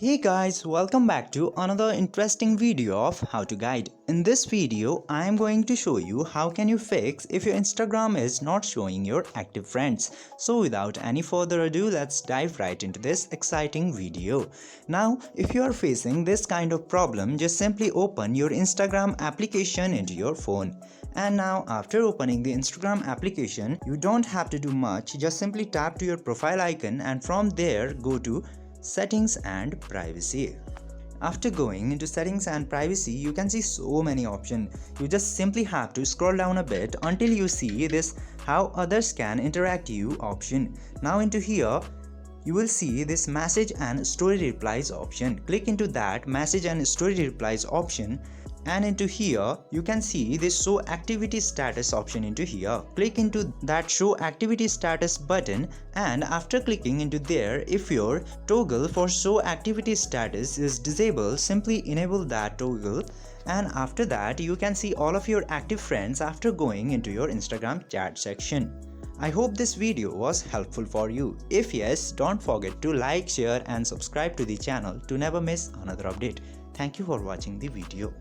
Hey guys, welcome back to another interesting video of how to guide. In this video, I am going to show you how can you fix if your Instagram is not showing your active friends. So without any further ado, let's dive right into this exciting video. Now, if you are facing this kind of problem, just simply open your Instagram application into your phone. And now after opening the Instagram application, you don't have to do much, just simply tap to your profile icon and from there go to Settings and Privacy. After going into Settings and Privacy, you can see so many options. You just simply have to scroll down a bit until you see this How Others Can Interact You option. Now into here, you will see this Message and Story Replies option. Click into that Message and Story Replies option, and into here you can see this Show Activity Status option into here. Click into that Show Activity Status button, and after clicking into there, if your toggle for Show Activity Status is disabled, simply enable that toggle, and after that you can see all of your active friends after going into your Instagram chat section. I hope this video was helpful for you. If yes, don't forget to like, share and subscribe to the channel to never miss another update. Thank you for watching the video.